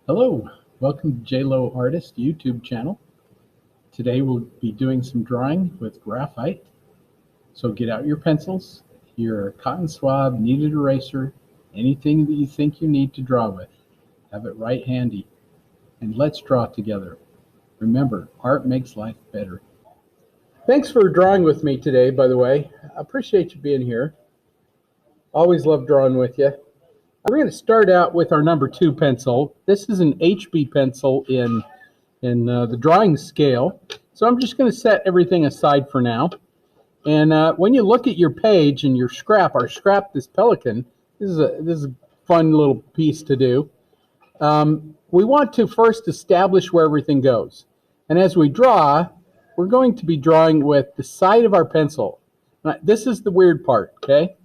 Hello, welcome to J Lowe Artist YouTube channel. Today we'll be doing some drawing with graphite. So get out your pencils, your cotton swab, kneaded eraser, anything that you think you need to draw with. Have it right handy. And let's draw together. Remember, art makes life better. Thanks for drawing with me today, by the way. I appreciate you being here. Always love drawing with you. We're going to start out with our number 2 pencil. This is an HB pencil in the drawing scale. So I'm just going to set everything aside for now. And when you look at your page and your scrap, our scrap, this Pelican, this is a fun little piece to do. We want to first establish where everything goes. And as we draw, we're going to be drawing with the side of our pencil. Now, this is the weird part, okay?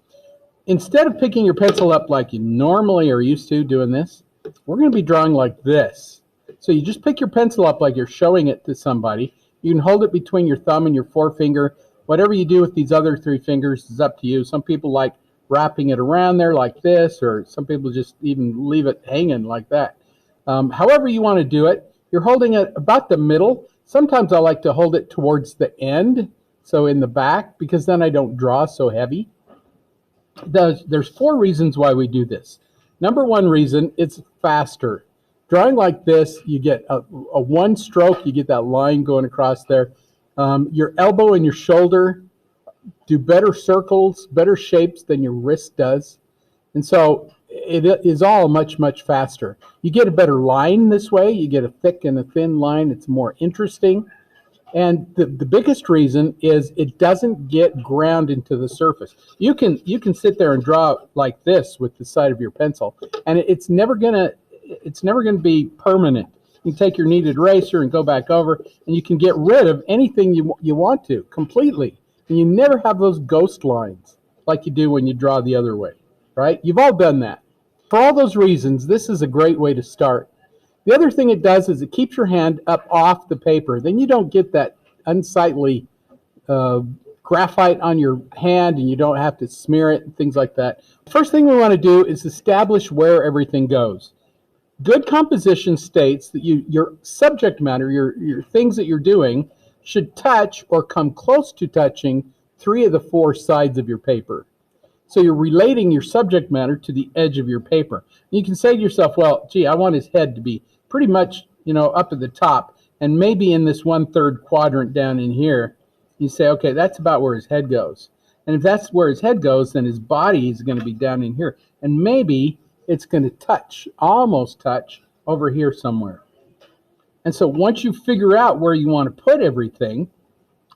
Instead of picking your pencil up like you normally are used to doing this, we're going to be drawing like this. So you just pick your pencil up like you're showing it to somebody. You can hold it between your thumb and your forefinger. Whatever you do with these other 3 fingers is up to you. Some people like wrapping it around there like this, or some people just even leave it hanging like that. However you want to do it, you're holding it about the middle. Sometimes I like to hold it towards the end, so in the back, because then I don't draw so heavy. There's 4 reasons why we do this. Number 1 reason, it's faster. Drawing like this, you get a 1 stroke, you get that line going across there. Your elbow and your shoulder do better circles, better shapes than your wrist does. And so it is all much, much faster. You get a better line this way. You get a thick and a thin line. It's more interesting. And the biggest reason is it doesn't get ground into the surface. You can sit there and draw like this with the side of your pencil, and it's never gonna be permanent. You can take your kneaded eraser and go back over, and you can get rid of anything you want to completely. And you never have those ghost lines like you do when you draw the other way, right? You've all done that. For all those reasons, this is a great way to start. The other thing it does is it keeps your hand up off the paper. Then you don't get that unsightly graphite on your hand, and you don't have to smear it and things like that. First thing we want to do is establish where everything goes. Good composition states that your subject matter, your things that you're doing, should touch or come close to touching 3 of the 4 sides of your paper. So you're relating your subject matter to the edge of your paper. You can say to yourself, well, gee, I want his head to be pretty much, up at the top, and maybe in this 1/3 quadrant down in here. You say, okay, that's about where his head goes. And if that's where his head goes, then his body is going to be down in here. And maybe it's going to touch, almost touch, over here somewhere. And so once you figure out where you want to put everything,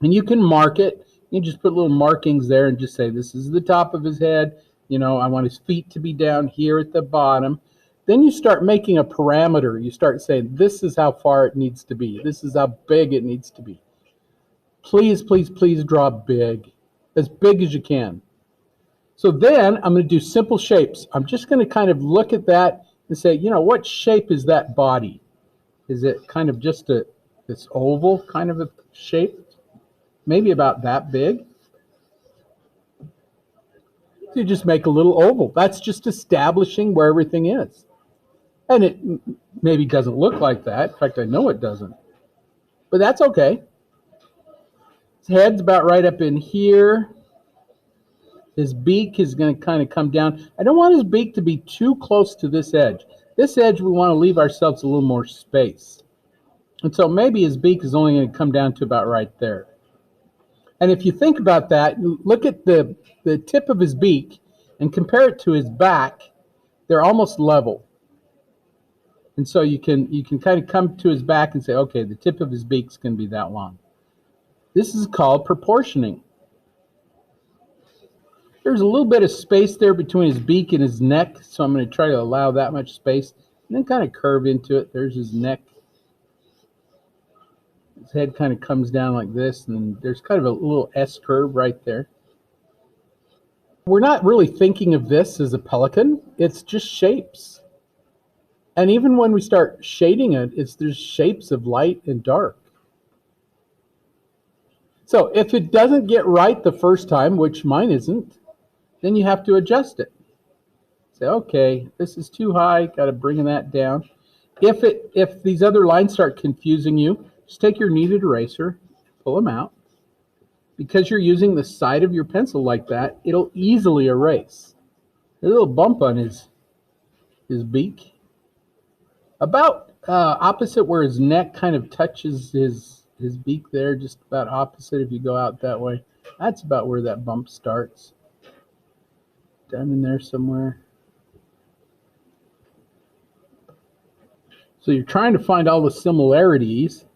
and you can mark it, you just put little markings there and just say, this is the top of his head. I want his feet to be down here at the bottom. Then you start making a parameter. You start saying, this is how far it needs to be. This is how big it needs to be. Please, please, please draw big as you can. So then I'm going to do simple shapes. I'm just going to kind of look at that and say, what shape is that body? Is it kind of just this oval kind of a shape? Maybe about that big. So you just make a little oval. That's just establishing where everything is. And it maybe doesn't look like that. In fact, I know it doesn't. But that's okay. His head's about right up in here. His beak is going to kind of come down. I don't want his beak to be too close to this edge. This edge, we want to leave ourselves a little more space. And so maybe his beak is only going to come down to about right there. And if you think about that, look at the tip of his beak and compare it to his back. They're almost level. And so you can kind of come to his back and say, okay, the tip of his beak is going to be that long. This is called proportioning. There's a little bit of space there between his beak and his neck, so I'm going to try to allow that much space, and then kind of curve into it. There's his neck. His head kind of comes down like this, and there's kind of a little S curve right there. We're not really thinking of this as a pelican. It's just shapes. And even when we start shading it, there's shapes of light and dark. So if it doesn't get right the first time, which mine isn't, then you have to adjust it. Say, okay, this is too high, got to bring that down. If these other lines start confusing you, just take your kneaded eraser, pull them out. Because you're using the side of your pencil like that, it'll easily erase. A little bump on his beak, about opposite where his neck kind of touches his beak there, just about opposite if you go out that way. That's about where that bump starts. Down in there somewhere. So you're trying to find all the similarities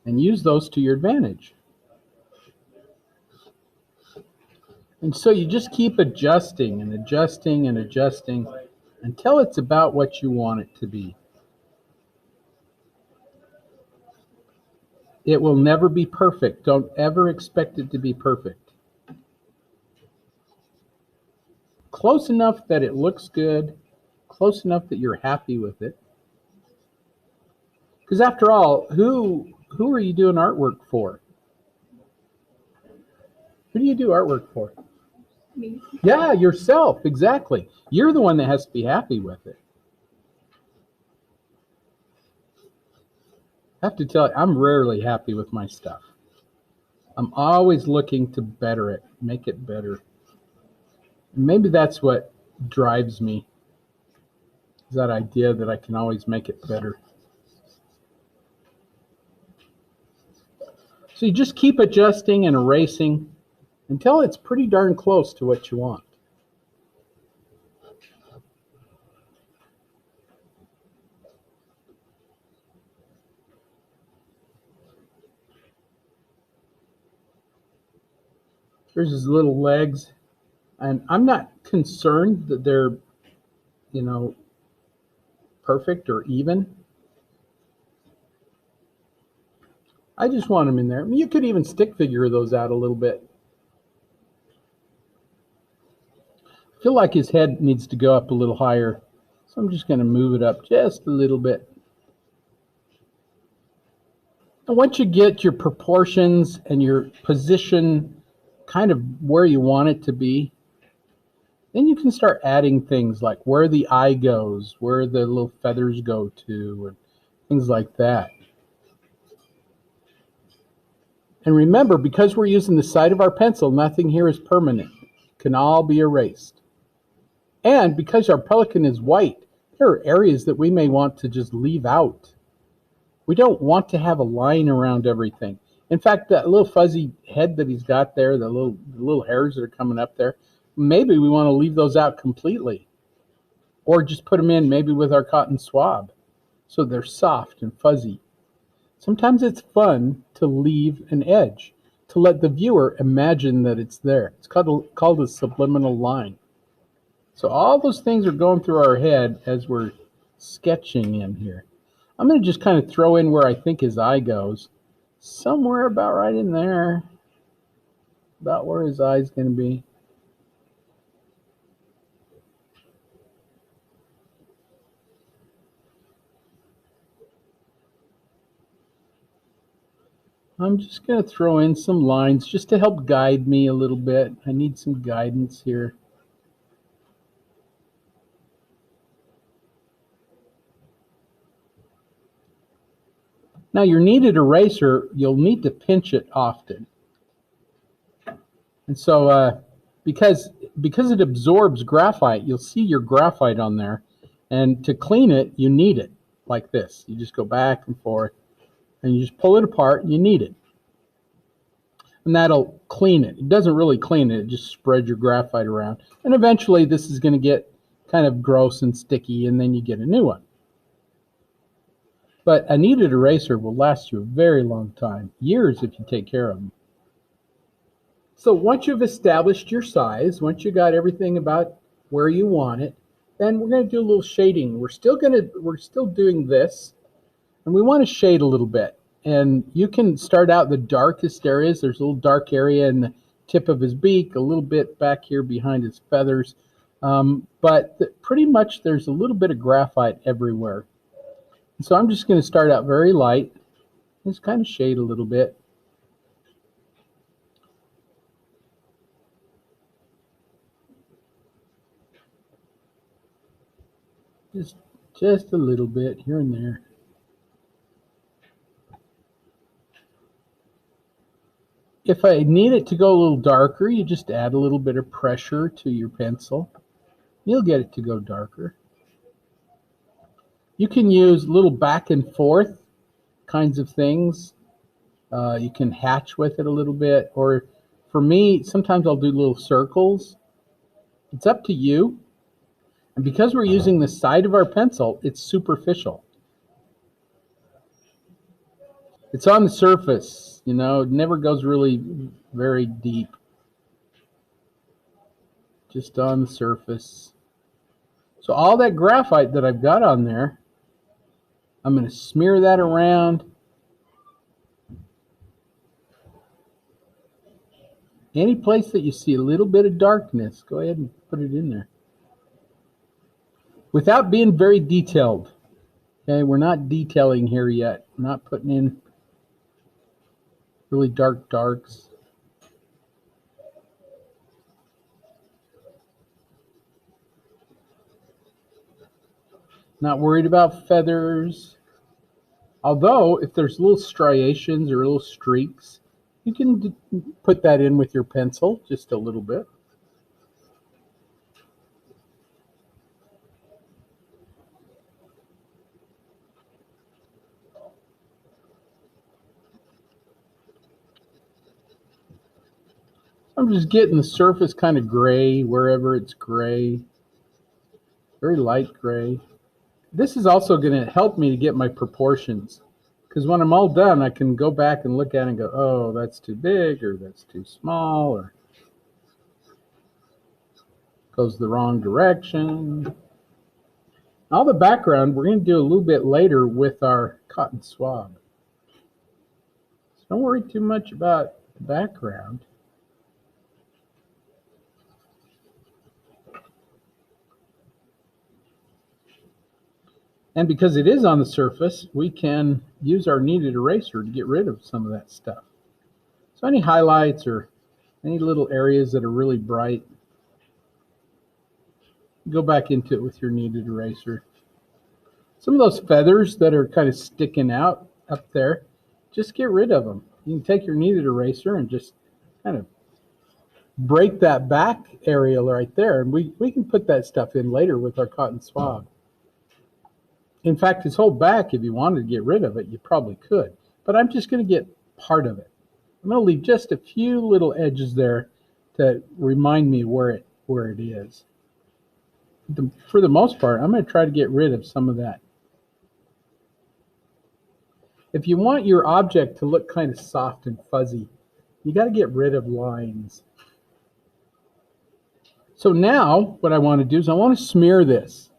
and use those to your advantage. And so you just keep adjusting and adjusting and adjusting until it's about what you want it to be. It will never be perfect. Don't ever expect it to be perfect. Close enough that it looks good, close enough that you're happy with it. Because after all, who are you doing artwork for? Who do you do artwork for? Me. Yeah, yourself, exactly. You're the one that has to be happy with it. I have to tell you, I'm rarely happy with my stuff. I'm always looking to better it, make it better. And maybe that's what drives me, is that idea that I can always make it better. So you just keep adjusting and erasing until it's pretty darn close to what you want. There's his little legs, and I'm not concerned that they're, perfect or even. I just want them in there. I mean, you could even stick figure those out a little bit. I feel like his head needs to go up a little higher, so I'm just going to move it up just a little bit. And once you get your proportions and your position kind of where you want it to be, then you can start adding things like where the eye goes, where the little feathers go to, and things like that. And remember, because we're using the side of our pencil, nothing here is permanent. It can all be erased. And because our pelican is white, there are areas that we may want to just leave out. We don't want to have a line around everything. In fact, that little fuzzy head that he's got there, the little hairs that are coming up there, maybe we want to leave those out completely. Or just put them in maybe with our cotton swab so they're soft and fuzzy. Sometimes it's fun to leave an edge, to let the viewer imagine that it's there. It's called a subliminal line. So all those things are going through our head as we're sketching in here. I'm going to just kind of throw in where I think his eye goes. Somewhere about right in there. About where his eye's going to be. I'm just going to throw in some lines just to help guide me a little bit. I need some guidance here. Now your kneaded eraser, you'll need to pinch it often. And so because it absorbs graphite, you'll see your graphite on there. And to clean it, you knead it like this. You just go back and forth, and you just pull it apart, and you knead it. And that'll clean it. It doesn't really clean it, it just spreads your graphite around. And eventually this is going to get kind of gross and sticky, and then you get a new one. But a kneaded eraser will last you a very long time, years if you take care of them. So once you've established your size, once you got everything about where you want it, then we're going to do a little shading. We're still doing this, and we want to shade a little bit. And you can start out the darkest areas. There's a little dark area in the tip of his beak, a little bit back here behind his feathers. But pretty much there's a little bit of graphite everywhere. And so I'm just going to start out very light, just kind of shade a little bit. Just a little bit here and there. If I need it to go a little darker, you just add a little bit of pressure to your pencil. You'll get it to go darker. You can use little back and forth kinds of things. You can hatch with it a little bit, or for me, sometimes I'll do little circles. It's up to you. And because we're using the side of our pencil, it's superficial. It's on the surface, you know, it never goes really very deep. Just on the surface. So all that graphite that I've got on there, I'm going to smear that around. Any place that you see a little bit of darkness, go ahead and put it in there. Without being very detailed. Okay, we're not detailing here yet. We're not putting in really dark darks. Not worried about feathers. Although, if there's little striations or little streaks, you can put that in with your pencil just a little bit. I'm just getting the surface kind of gray wherever it's gray. Very light gray. This is also going to help me to get my proportions, because when I'm all done, I can go back and look at it and go, oh, that's too big, or that's too small, or goes the wrong direction. All the background we're going to do a little bit later with our cotton swab. So don't worry too much about the background. And because it is on the surface, we can use our kneaded eraser to get rid of some of that stuff. So any highlights or any little areas that are really bright, go back into it with your kneaded eraser. Some of those feathers that are kind of sticking out up there, just get rid of them. You can take your kneaded eraser and just kind of break that back area right there, and we can put that stuff in later with our cotton swab. In fact, this whole back, if you wanted to get rid of it, you probably could. But I'm just going to get part of it. I'm going to leave just a few little edges there to remind me where it is. For the most part, I'm going to try to get rid of some of that. If you want your object to look kind of soft and fuzzy, you got to get rid of lines. So now what I want to do is I want to smear this.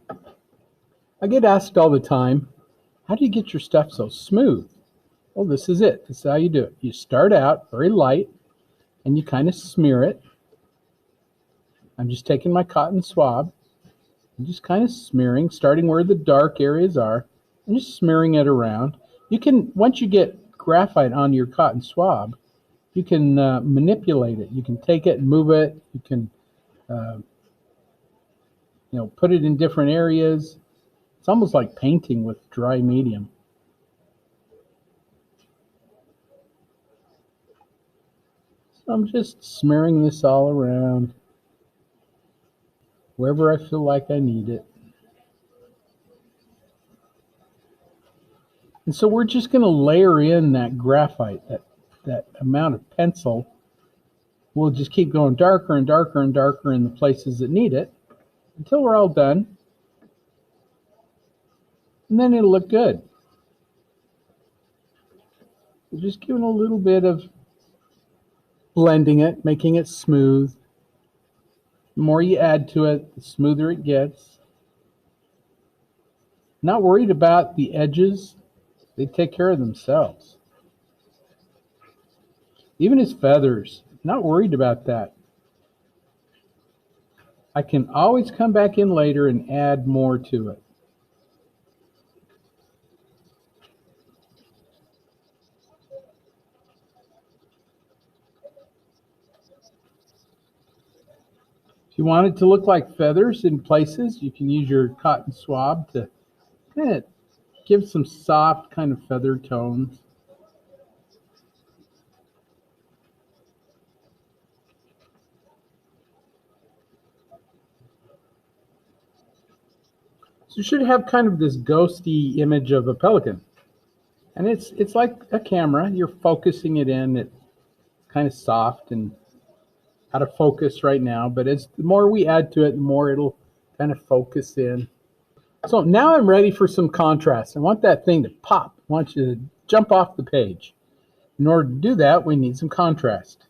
I get asked all the time, how do you get your stuff so smooth? Well, this is it. This is how you do it. You start out very light and you kind of smear it. I'm just taking my cotton swab and just kind of smearing, starting where the dark areas are, and just smearing it around. You can, once you get graphite on your cotton swab, you can manipulate it. You can take it and move it. You can put it in different areas. It's almost like painting with dry medium. So I'm just smearing this all around wherever I feel like I need it. And so we're just going to layer in that graphite, that amount of pencil. We'll just keep going darker and darker and darker in the places that need it until we're all done. And then it'll look good. We're just giving a little bit of blending it, making it smooth. The more you add to it, the smoother it gets. Not worried about the edges. They take care of themselves. Even his feathers, not worried about that. I can always come back in later and add more to it. If you want it to look like feathers in places, you can use your cotton swab to kind of give some soft kind of feather tones. So you should have kind of this ghosty image of a pelican. And it's like a camera. You're focusing it in. It's kind of soft and out of focus right now. But as the more we add to it, the more it'll kind of focus in. So now I'm ready for some contrast. I want that thing to pop. I want you to jump off the page. In order to do that, we need some contrast.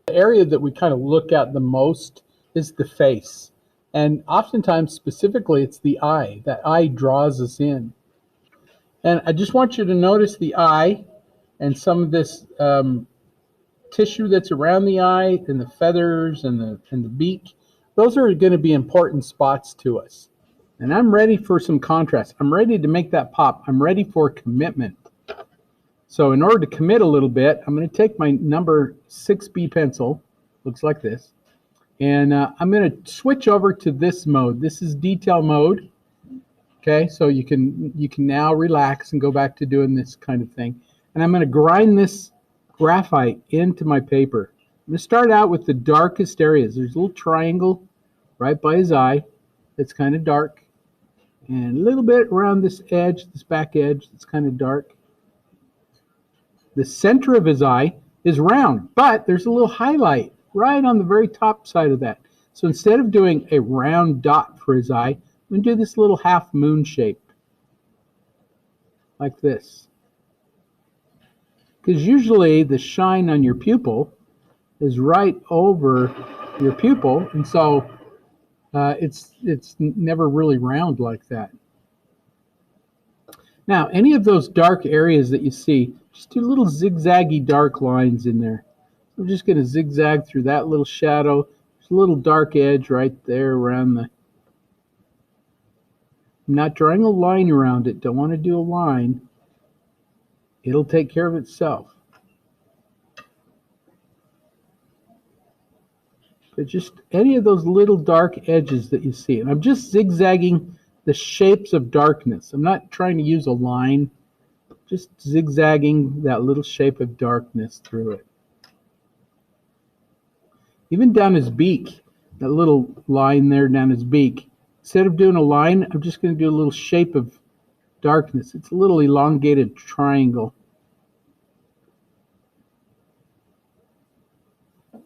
The area that we kind of look at the most is the face. And oftentimes, specifically, it's the eye. That eye draws us in. And I just want you to notice the eye and some of this tissue that's around the eye and the feathers and the beak. Those are going to be important spots to us. And I'm ready for some contrast. I'm ready to make that pop. I'm ready for commitment. So in order to commit a little bit, I'm going to take my number 6B pencil. Looks like this. And I'm going to switch over to this mode. This is detail mode. Okay, so you can now relax and go back to doing this kind of thing. And I'm going to grind this graphite into my paper. I'm going to start out with the darkest areas. There's a little triangle right by his eye that's kind of dark. And a little bit around this edge, this back edge, that's kind of dark. The center of his eye is round, but there's a little highlight right on the very top side of that. So instead of doing a round dot for his eye, I'm going to do this little half moon shape, like this. Because usually the shine on your pupil is right over your pupil, and so it's never really round like that. Now, any of those dark areas that you see, just do little zigzaggy dark lines in there. I'm just going to zigzag through that little shadow. There's a little dark edge right there around the... I'm not drawing a line around it. Don't want to do a line. It'll take care of itself. But just any of those little dark edges that you see. And I'm just zigzagging the shapes of darkness. I'm not trying to use a line. Just zigzagging that little shape of darkness through it. Even down his beak, that little line there down his beak. Instead of doing a line, I'm just going to do a little shape of darkness. It's a little elongated triangle. And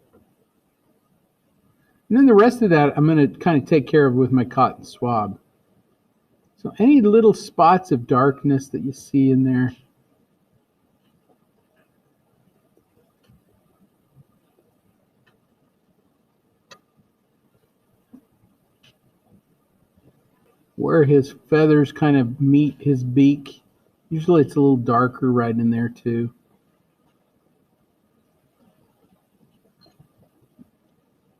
then the rest of that I'm going to kind of take care of with my cotton swab. So any little spots of darkness that you see in there, where his feathers kind of meet his beak, usually it's a little darker right in there too.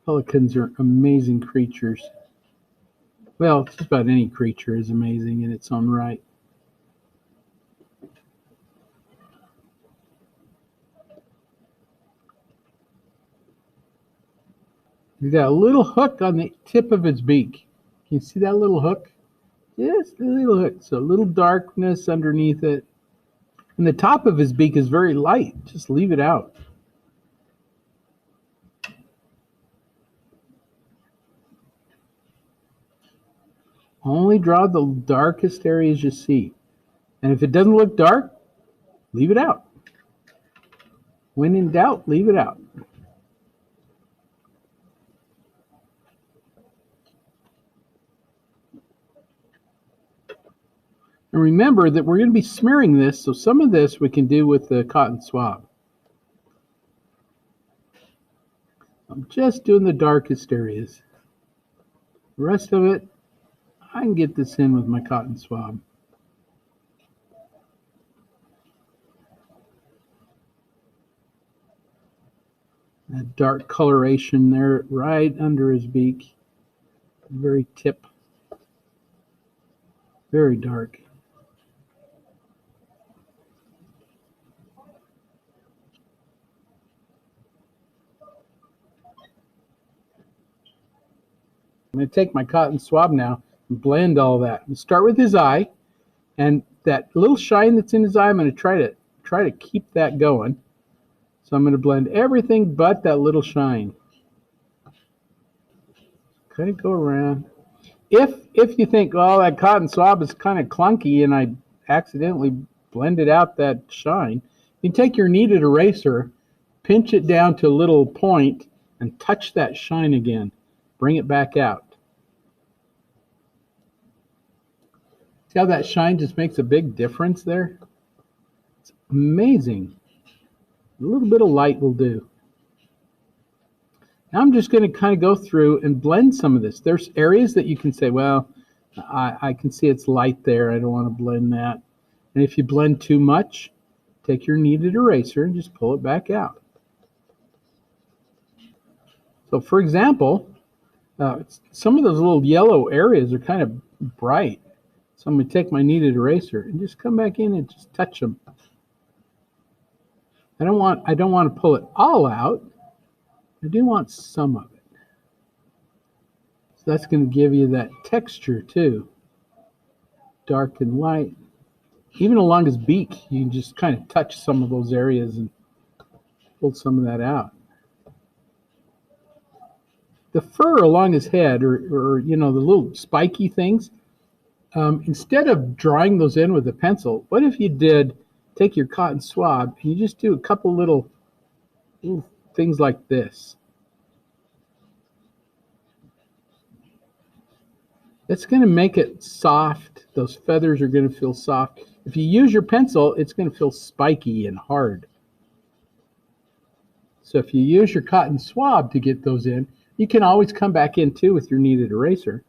Pelicans are amazing creatures. Well, just about any creature is amazing in its own right. He's got a little hook on the tip of his beak. Can you see that little hook? Yes, a little hook. So a little darkness underneath it. And the top of his beak is very light. Just leave it out. Only draw the darkest areas you see. And if it doesn't look dark, leave it out. When in doubt, leave it out. And remember that we're going to be smearing this, so some of this we can do with the cotton swab. I'm just doing the darkest areas. The rest of it, I can get this in with my cotton swab. That dark coloration there right under his beak. Very tip. Very dark. I'm going to take my cotton swab now and blend all that. And start with his eye. And that little shine that's in his eye, I'm going to try to keep that going. So I'm going to blend everything but that little shine. Kind of go around. If you think, oh, that cotton swab is kind of clunky and I accidentally blended out that shine, you take your kneaded eraser, pinch it down to a little point, and touch that shine again. Bring it back out. See how that shine just makes a big difference there? It's amazing. A little bit of light will do. Now I'm just going to kind of go through and blend some of this. There's areas that you can say, well, I can see it's light there. I don't want to blend that. And if you blend too much, take your kneaded eraser and just pull it back out. So for example, some of those little yellow areas are kind of bright. So I'm going to take my kneaded eraser and just come back in and just touch them. I don't want to pull it all out. I do want some of it. So that's going to give you that texture too. Dark and light. Even along his beak, you can just kind of touch some of those areas and pull some of that out. The fur along his head, or you know, the little spiky things, instead of drawing those in with a pencil, what if you did take your cotton swab and you just do a couple little things like this? It's going to make it soft. Those feathers are going to feel soft. If you use your pencil, it's going to feel spiky and hard. So if you use your cotton swab to get those in, you can always come back in too with your kneaded eraser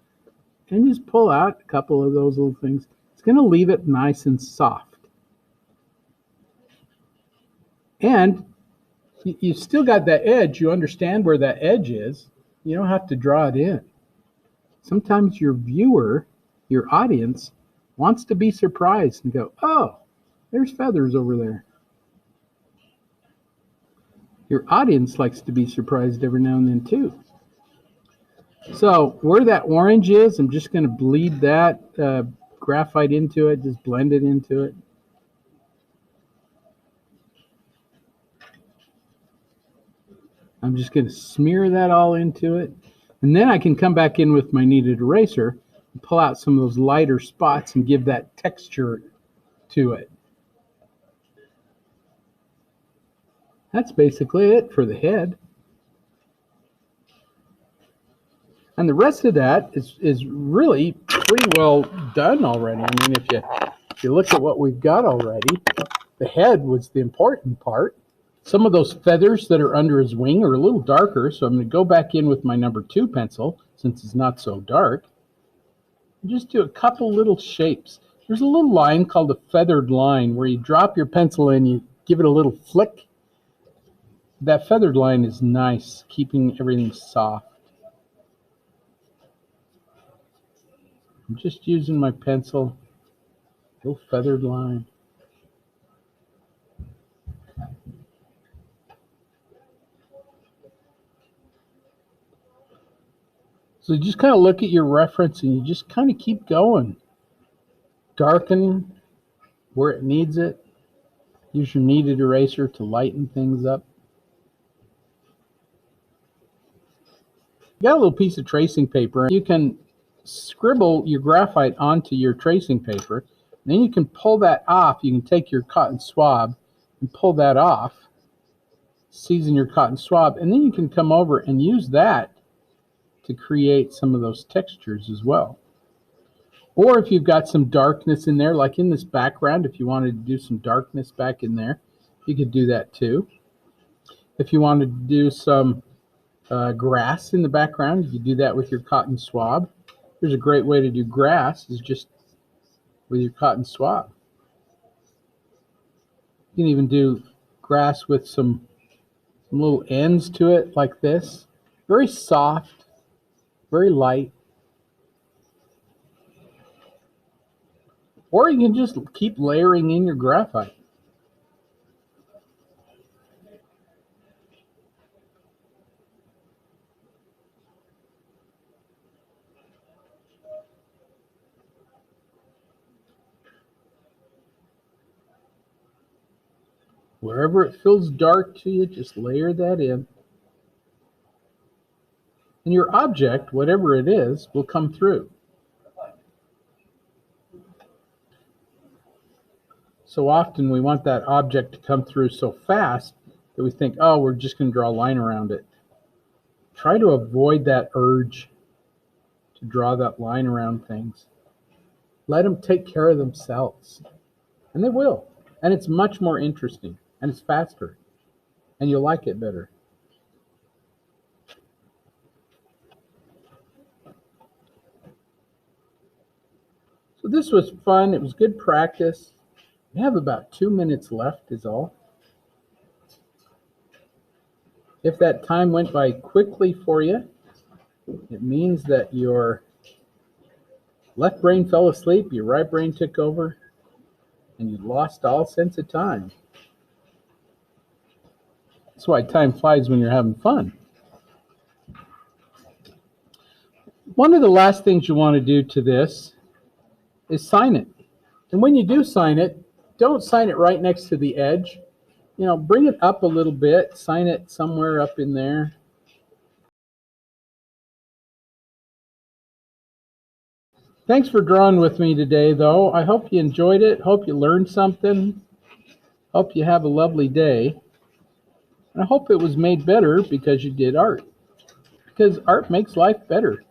and just pull out a couple of those little things. It's going to leave it nice and soft. And you've still got that edge. You understand where that edge is. You don't have to draw it in. Sometimes your viewer, your audience, wants to be surprised and go, oh, there's feathers over there. Your audience likes to be surprised every now and then too. So where that orange is, I'm just going to bleed that graphite into it, just blend it into it. I'm just going to smear that all into it. And then I can come back in with my kneaded eraser and pull out some of those lighter spots and give that texture to it. That's basically it for the head. And the rest of that is really pretty well done already. I mean, if you look at what we've got already, the head was the important part. Some of those feathers that are under his wing are a little darker, so I'm going to go back in with my number 2 pencil, since it's not so dark, and just do a couple little shapes. There's a little line called a feathered line where you drop your pencil in, you give it a little flick. That feathered line is nice, keeping everything soft. I'm just using my pencil, little feathered line. So you just kind of look at your reference and you just kind of keep going. Darken where it needs it. Use your kneaded eraser to lighten things up. You got a little piece of tracing paper. You can scribble your graphite onto your tracing paper. Then you can pull that off. You can take your cotton swab and pull that off. Season your cotton swab. And then you can come over and use that to create some of those textures as well. Or if you've got some darkness in there, like in this background, if you wanted to do some darkness back in there, you could do that too. If you wanted to do some grass in the background, you do that with your cotton swab. There's a great way to do grass, is just with your cotton swab. You can even do grass with some little ends to it like this. Very soft, very light. Or you can just keep layering in your graphite. Wherever it feels dark to you, just layer that in. And your object, whatever it is, will come through. So often we want that object to come through so fast that we think, oh, we're just going to draw a line around it. Try to avoid that urge to draw that line around things. Let them take care of themselves. And they will. And it's much more interesting. And it's faster. And you'll like it better. So this was fun. It was good practice. We have about 2 minutes left is all. If that time went by quickly for you, it means that your left brain fell asleep, your right brain took over, and you lost all sense of time. That's why time flies when you're having fun. One of the last things you want to do to this is sign it. And when you do sign it, don't sign it right next to the edge. You know, bring it up a little bit, sign it somewhere up in there. Thanks for drawing with me today, though. I hope you enjoyed it. Hope you learned something. Hope you have a lovely day. And I hope it was made better because you did art. Because art makes life better.